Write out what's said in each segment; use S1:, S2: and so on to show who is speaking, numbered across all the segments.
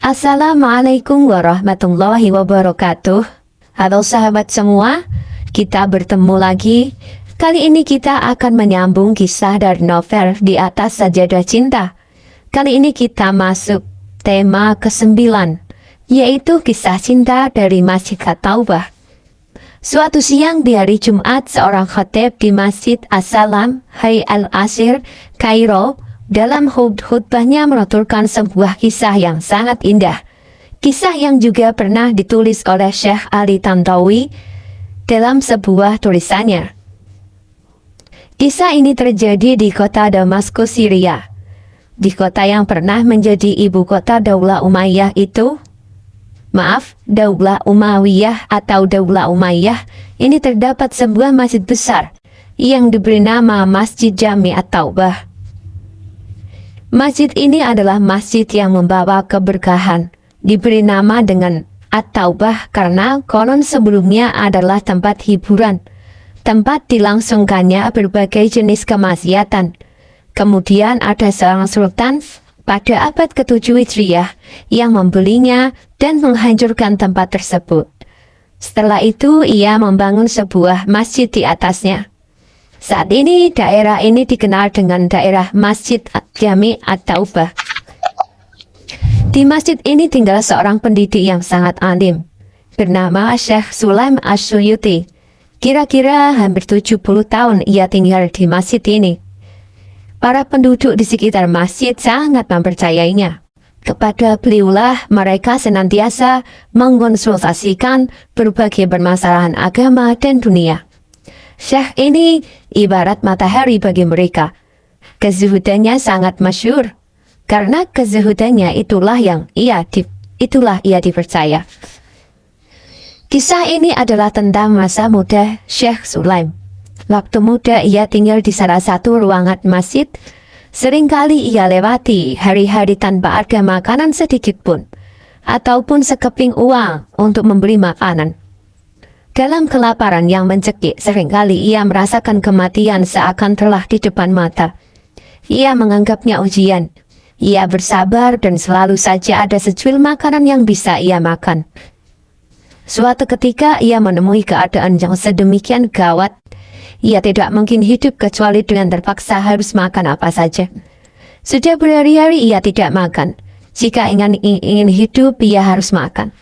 S1: Assalamualaikum warahmatullahi wabarakatuh. Halo sahabat semua, kita bertemu lagi. Kali ini kita akan menyambung kisah dari novel Di Atas Sajadah Cinta. Kali ini kita masuk tema ke-9, yaitu kisah cinta dari Masjid At-Taubah. Suatu siang di hari Jumat, seorang khatib di Masjid As-Salam, Hayy Al-Ashir, Kairo, dalam khutbahnya menuturkan sebuah kisah yang sangat indah. Kisah yang juga pernah ditulis oleh Syekh Ali Tantawi dalam sebuah tulisannya. Kisah ini terjadi di kota Damaskus, Syria. Di kota yang pernah menjadi ibu kota Daulah Umayyah itu, Daulah Umayyah atau Daulah Umayyah, ini terdapat sebuah masjid besar yang diberi nama Masjid Jami At-Taubah. Masjid ini adalah masjid yang membawa keberkahan, diberi nama dengan At-Taubah karena konon sebelumnya adalah tempat hiburan, tempat dilangsungkannya berbagai jenis kemaksiatan. Kemudian ada seorang sultan pada abad ke-7 Hijriah yang membelinya dan menghancurkan tempat tersebut. Setelah itu ia membangun sebuah masjid di atasnya. Saat ini daerah ini dikenal dengan daerah Masjid Jami At-Taubah. Di masjid ini tinggal seorang pendidik yang sangat alim, bernama Syekh Sulaim As-Suyuti. Kira-kira hampir 70 tahun ia tinggal di masjid ini. Para penduduk di sekitar masjid sangat mempercayainya. Kepada beliaulah mereka senantiasa mengonsultasikan berbagai permasalahan agama dan dunia. Syekh ini ibarat matahari bagi mereka. Kezuhudannya sangat masyhur, karena kezuhudannya itulah ia dipercaya. Kisah ini adalah tentang masa muda Syekh Sulaim. Waktu muda ia tinggal di salah satu ruangan masjid. Seringkali ia lewati hari-hari tanpa ada makanan sedikit pun, ataupun sekeping uang untuk membeli makanan. Dalam kelaparan yang mencekik, seringkali ia merasakan kematian seakan telah di depan mata. Ia menganggapnya ujian. Ia bersabar dan selalu saja ada secuil makanan yang bisa ia makan. Suatu ketika ia menemui keadaan yang sedemikian gawat. Ia tidak mungkin hidup kecuali dengan terpaksa harus makan apa saja. Sudah berhari-hari ia tidak makan. Jika ingin hidup, ia harus makan.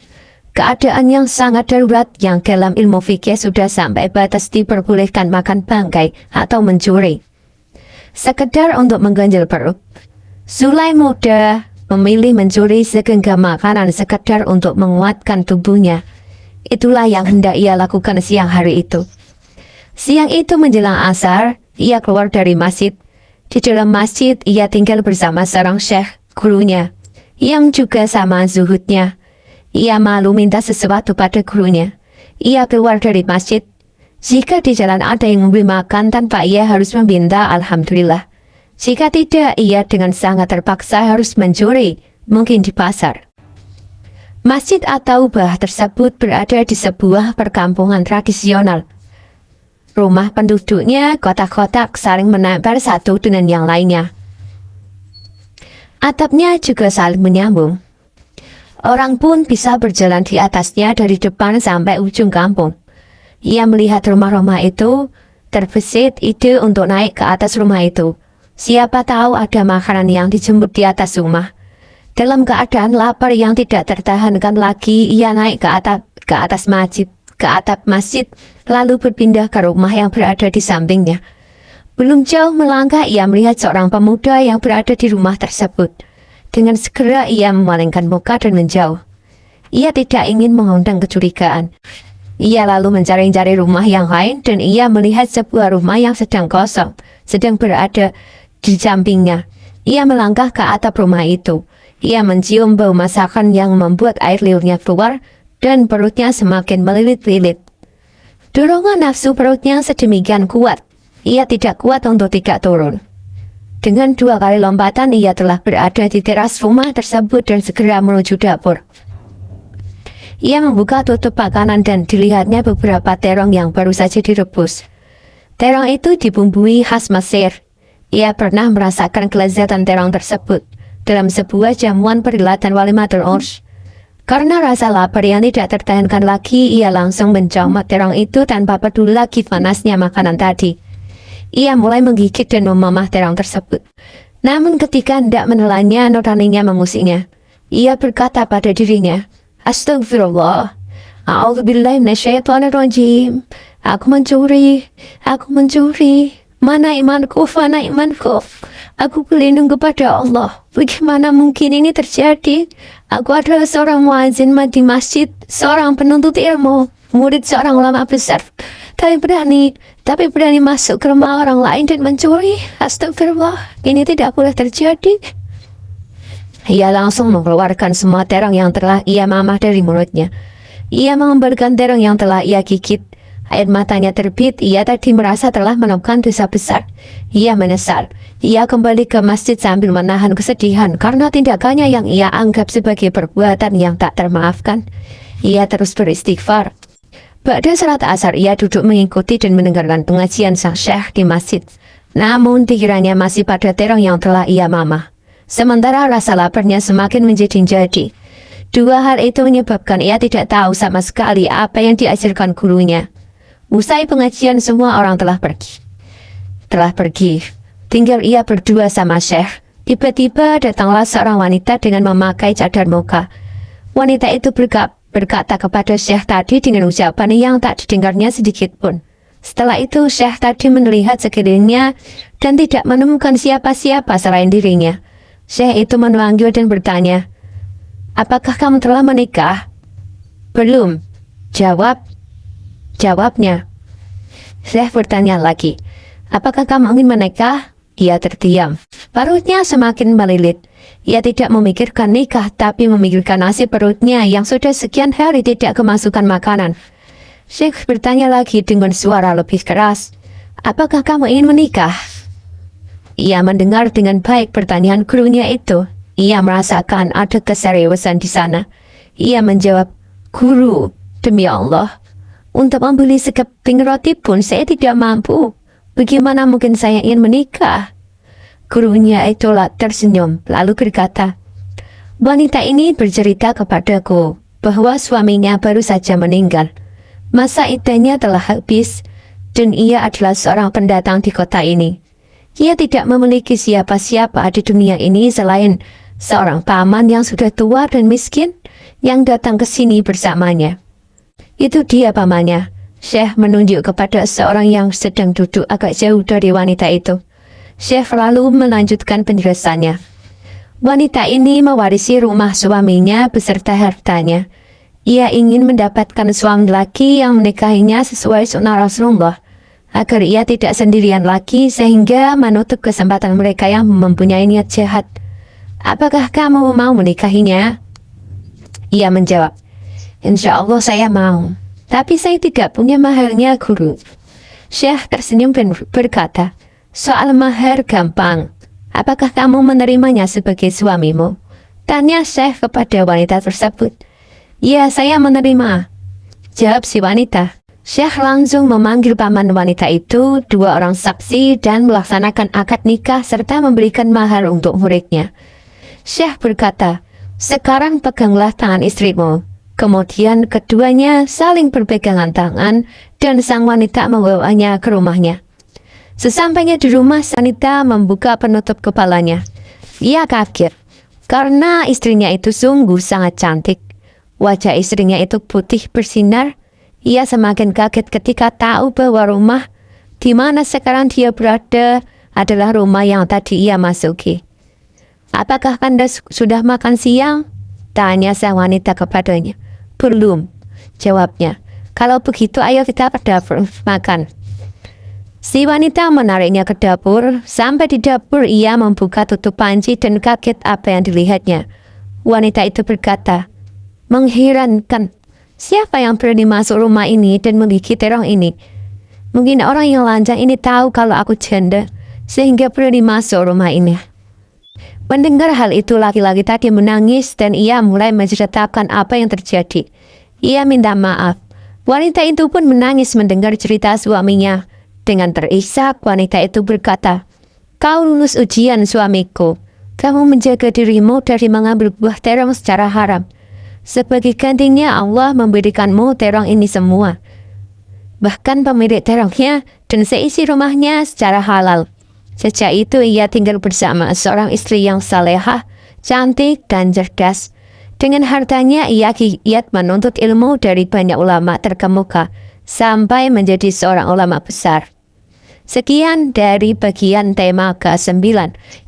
S1: Keadaan yang sangat darurat yang dalam ilmu fikih sudah sampai batas diperbolehkan makan bangkai atau mencuri. Sekedar untuk mengganjal perut, Sulaim muda memilih mencuri segenggam makanan sekedar untuk menguatkan tubuhnya. Itulah yang hendak ia lakukan siang hari itu. Siang itu menjelang asar, ia keluar dari masjid. Di dalam masjid, ia tinggal bersama seorang syekh gurunya, yang juga sama zuhudnya. Ia malu minta sesuatu pada gurunya. Ia keluar dari masjid. Jika di jalan ada yang memberi makan tanpa ia harus meminta, alhamdulillah. Jika tidak, ia dengan sangat terpaksa harus mencuri, mungkin di pasar. Masjid At-Taubah tersebut berada di sebuah perkampungan tradisional. Rumah penduduknya kotak-kotak saling menempel satu dengan yang lainnya. Atapnya juga saling menyambung. Orang pun bisa berjalan di atasnya dari depan sampai ujung kampung. Ia melihat rumah-rumah itu, terbesit ide untuk naik ke atas rumah itu. Siapa tahu ada makanan yang dijemput di atas rumah. Dalam keadaan lapar yang tidak tertahankan lagi, ia naik ke atap masjid, lalu berpindah ke rumah yang berada di sampingnya. Belum jauh melangkah, ia melihat seorang pemuda yang berada di rumah tersebut. Dengan segera ia memalingkan muka dan menjauh. Ia tidak ingin mengundang kecurigaan. Ia lalu mencari-cari rumah yang lain dan ia melihat sebuah rumah yang sedang kosong, sedang berada di sampingnya. Ia melangkah ke atap rumah itu. Ia mencium bau masakan yang membuat air liurnya keluar dan perutnya semakin melilit-lilit. Dorongan nafsu perutnya sedemikian kuat, ia tidak kuat untuk tidak turun. Dengan 2 kali lompatan ia telah berada di teras rumah tersebut dan segera menuju dapur. Ia membuka tutup makanan dan dilihatnya beberapa terong yang baru saja direbus. Terong itu dibumbui khas Mesir. Ia pernah merasakan kelezatan terong tersebut. dalam sebuah jamuan perhelatan walimatul urs. Karena rasa lapar yang tidak tertahankan lagi, ia langsung mencomot terong itu tanpa peduli lagi panasnya makanan tadi. Ia mulai menggigit dan memamah terong tersebut. Namun ketika hendak menelannya, nuraninya mengusiknya. Ia berkata pada dirinya, Astagfirullah, A'udzubillahi minasyaitonirrajim. Aku mencuri. Mana imanku. Aku berlindung kepada Allah. Bagaimana mungkin ini terjadi? Aku adalah seorang muadzin di masjid, seorang penuntut ilmu, murid seorang ulama besar. Tapi berani masuk ke rumah orang lain dan mencuri. Astagfirullah, ini tidak boleh terjadi. Ia langsung mengeluarkan semua terong yang telah ia mamah dari mulutnya. Ia mengembalikan terong yang telah ia gigit. Air matanya terbit. Ia tadi merasa telah melakukan dosa besar. Ia menyesal. Ia kembali ke masjid sambil menahan kesedihan karena tindakannya yang ia anggap sebagai perbuatan yang tak termaafkan. Ia terus beristighfar. Pada salat asar, ia duduk mengikuti dan mendengarkan pengajian sang syekh di masjid. Namun pikirannya masih pada terong yang telah ia mamah. Sementara rasa laparnya semakin menjadi-jadi. Dua hal itu menyebabkan ia tidak tahu sama sekali apa yang diajarkan gurunya. Usai pengajian, semua orang telah pergi. Tinggal ia berdua sama Syekh. Tiba-tiba datanglah seorang wanita dengan memakai cadar muka. Wanita itu berkata kepada Syekh tadi dengan ucapan yang tak didengarnya sedikit pun. Setelah itu Syekh tadi melihat sekelilingnya dan tidak menemukan siapa-siapa selain dirinya. Syekh itu memanggil dan bertanya, "Apakah kamu telah menikah?" "Belum," jawabnya. Syekh bertanya lagi, "Apakah kamu ingin menikah?" Ia terdiam. Perutnya semakin melilit. Ia tidak memikirkan nikah, tapi memikirkan nasib perutnya yang sudah sekian hari tidak kemasukan makanan. Syekh bertanya lagi dengan suara lebih keras, "Apakah kamu ingin menikah?" Ia mendengar dengan baik pertanyaan gurunya itu. Ia merasakan ada keseriusan di sana. Ia menjawab, "Guru, demi Allah, untuk membeli sekeping roti pun saya tidak mampu. Bagaimana mungkin saya ingin menikah?" Gurunya itu tersenyum, lalu berkata, "Wanita ini bercerita kepadaku bahwa suaminya baru saja meninggal. Masa iddahnya telah habis, dan ia adalah seorang pendatang di kota ini. Ia tidak memiliki siapa-siapa di dunia ini selain seorang paman yang sudah tua dan miskin yang datang ke sini bersamanya. Itu dia pamannya." Syekh menunjuk kepada seorang yang sedang duduk agak jauh dari wanita itu. Syekh lalu melanjutkan penjelasannya. Wanita ini mewarisi rumah suaminya beserta hartanya. Ia ingin mendapatkan suami laki yang menikahinya sesuai sunnah Rasulullah, agar ia tidak sendirian lagi sehingga menutup kesempatan mereka yang mempunyai niat jahat. "Apakah kamu mau menikahinya?" Ia menjawab, "Insya Allah saya mau. Tapi saya tidak punya maharnya, guru." Syekh tersenyum dan berkata, "Soal mahar gampang. Apakah kamu menerimanya sebagai suamimu?" Tanya Syekh kepada wanita tersebut. "Ya, saya menerima," jawab si wanita. Syekh langsung memanggil paman wanita itu, 2 orang saksi, dan melaksanakan akad nikah serta memberikan mahar untuk muridnya. Syekh berkata, "Sekarang peganglah tangan istrimu." Kemudian keduanya saling berpegangan tangan dan sang wanita membawanya ke rumahnya. Sesampainya di rumah, wanita membuka penutup kepalanya. Ia kaget karena istrinya itu sungguh sangat cantik. Wajah istrinya itu putih bersinar. Ia semakin kaget ketika tahu bahwa rumah di mana sekarang dia berada adalah rumah yang tadi ia masuki. "Apakah Anda sudah makan siang?" tanya sang wanita kepadanya. "Belum," jawabnya. "Kalau begitu ayo kita ke dapur makan." Si wanita menariknya ke dapur. Sampai di dapur ia membuka tutup panci dan kaget apa yang dilihatnya. Wanita itu berkata, "Mengherankan, siapa yang berani masuk rumah ini dan menggigit terong ini? Mungkin orang yang lancang ini tahu kalau aku janda, sehingga berani masuk rumah ini." Mendengar hal itu, laki-laki tadi menangis dan ia mulai menceritakan apa yang terjadi. Ia minta maaf. Wanita itu pun menangis mendengar cerita suaminya. Dengan terisak, wanita itu berkata, "Kau lulus ujian suamiku. Kamu menjaga dirimu dari mengambil buah terong secara haram. Sebagai gantinya Allah memberikanmu terong ini semua. Bahkan pemilik terongnya dan seisi rumahnya secara halal. Sejak itu ia tinggal bersama seorang istri yang salehah, cantik dan cerdas. Dengan hartanya ia giat menuntut ilmu dari banyak ulama terkemuka sampai menjadi seorang ulama besar. Sekian dari bagian tema ke-9.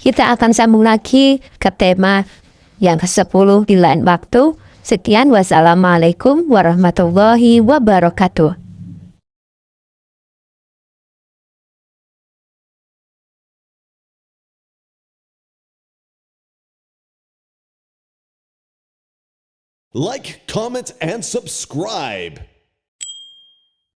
S1: Kita akan sambung lagi ke tema yang ke-10 di lain waktu. Sekian, wassalamualaikum warahmatullahi wabarakatuh.
S2: Like, comment, and subscribe.